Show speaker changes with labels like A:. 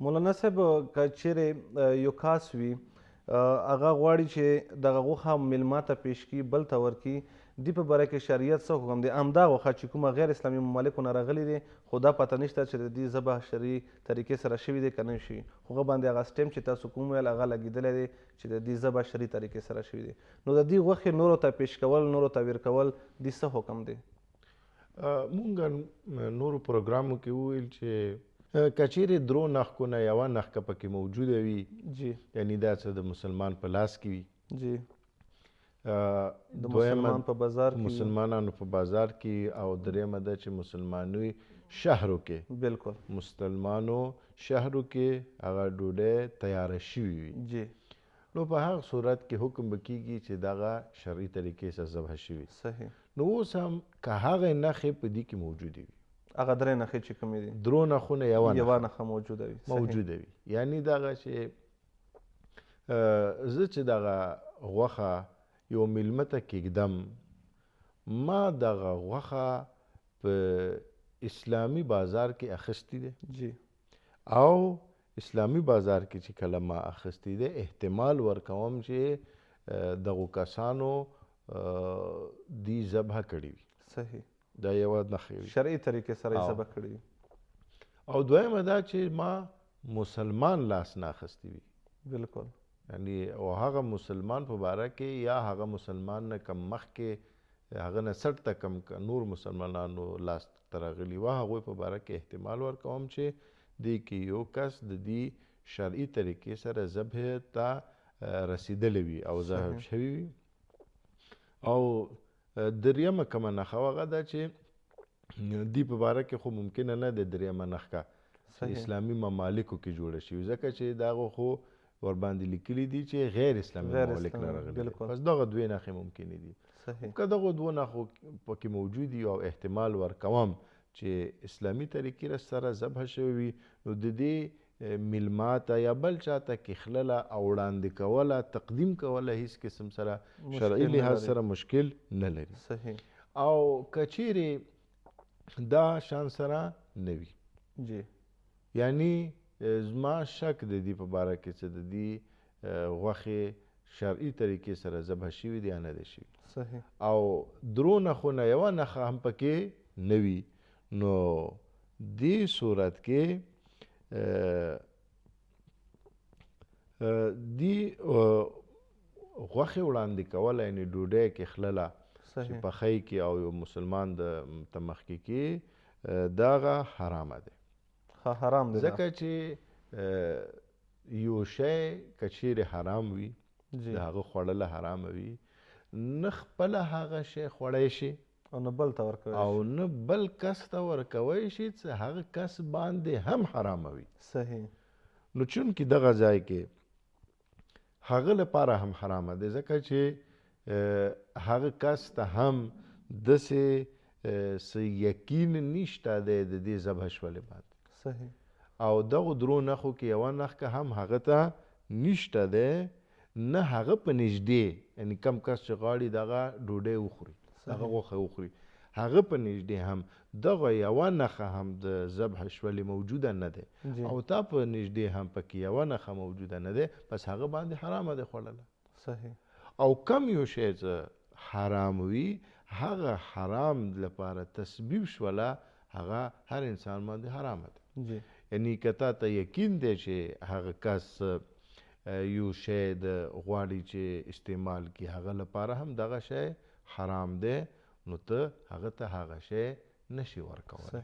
A: مولانا صاحب که چیرې یو کاس وي هغه غواړي چې دغه غوښه میلمه ته پیش کړي بل ته ورکړي دې په باره کې شریعت څه حکم دی همدا غوښه چې کومه غیر اسلامي ممالکو نه راغلي دي خو دا پته نشته چې د دې ذبح شرعي طریقې سره شوي دی که نه شي خو هغه باندې هغه سټیم چې تاسو کوم ویل هغه لګېدلی دی چې د دې ذبح شرعي طریقې سره شوي دي نو د دې غوښې نورو ته پیش کول نورو ته ویر کول دې څه حکم دی
B: مونږ نورو پروګرامو کې وویل چې که چیرې درو نښکونه یوه نښکه پکې موجوده وي
A: جی
B: یعنی دا څه د مسلمان په لاس کې وي
A: جی د مسلمان په بازار کې
B: مسلمانانو په بازار کې او درېیمه ده چې مسلمانوي شهرو کې
A: بالکل
B: مسلمانو شهرو کې هغه ډوډۍ تیاره شوي وي
A: جی
B: نو په هغه صورت کې حکم به کېږي چې دغه شرعي طریقې سره ذبح شوي
A: صحیح
B: نو اوس هم که هغه نښې په دې کې موجودې وي
A: هغه درې نښې چې کومې دي
B: درو نښونه یوه
A: نښه موجوده وي
B: موجوده وي یعنی دغه چې زه چې دغه غوښه یو میلمه ته کېږدم ما دغه غوښه په اسلامي بازار کې اخیستې ده
A: جی
B: او اسلامي بازار کې چې کله ما اخیستې ده احتمال ورکوم چې دغو کسانو دی ذبح کړې وي
A: صحیح
B: دا یوه نښه وي
A: شرعي طریقې سره یې ذبح کړي وي
B: او دویمه دا چې ما مسلمان لاس نه اخیستې وي
A: بالکل
B: یعنی او هغه مسلمان په باره کې یا هغه مسلمان نه کم مخکې هغه نه سټ ته کم نور مسلمانانو لاس ته راغلي وه هغوی په باره کې احتمال ورکوم چې دې کې یو کس د دې شرعي طریقې سره ذبح ته رسېدلی وي او ذبح شوي وي او درېیمه کومه نښه هغه ده چې دې په باره کې خو ممکنه نه ده درېیمه نښه اسلامي ممالکو کې جوړه شوي ځکه چې دغه خو ورباندې لیکلي دي چې غیر اسلامي ممالک نه راغلي بس دغه دوې نښې ممکنې دي که دغو دوو نښو پکې موجود وي او احتمال ورکوم چې اسلامي طریقې سره ذبح شوی وي نو د دې میلمه ته یا بل چاته کښلله او وړاندې کوله تقدیم کوله هیڅ قسم سره شرعي لحاظ سره مشکل نه لري
A: صحیح
B: او که چیرې دا شان سره نه وي
A: جی
B: یعنی زما شک د دې په باره کې چې د دې غوښې شرعي طریقې سره ذبح شوي دي یا نه دی شوي
A: صحیح
B: او درو نښونه یوه نښه هم پکې نه وي نو دې صورت کې دی غوښې وړاندې کوله یعنې ډوډۍ کښلله چې پخی کې او یو مسلمان ته مخکې کې دغه حرامه دی
A: حرام دی
B: ځکه چې یو شی که چیرې حرام وي د هغه خوړله حرامه وي نه خپله هغه شی خوړی شي
A: او نه بل ته ورکوی
B: او نه بل کس ته ورکوی شي چې هغه کس باندې هم حرامه وي
A: صحیح
B: نو چونکې دغه ځای کې هغه لپاره هم حرامه دی ځکه چې هغه کس ته هم داسې څه یقین نشته دی د دې ذبح شولې باندې
A: صحیح
B: او دغو درو نښو کې یوه نښه هم هغه ته نشته دی نه هغه په نږدې یعنی کم کس چې غواړي دغه ډوډۍ وخوري هغه غوښه وخوري هغه په نږدې هم دغه یوه نښه هم د ذبح شولې موجوده نه دی او تا په نږدې هم پکې یوه نښه موجوده نه دی بس هغه باندې حرامه دی خوړله
A: صحیح
B: او کم یو شی چې حرام وي هغه حرام لپاره تسبیب شوله هغه هر انسان باندې حرامه دی یعنی که تا ته یقین دی چې هغه کس یو شی د غواړي چې استعمال کړي هغه لپاره هم دغه شی حرام دی نو ته هغه ته هغه شی نشي ورکولی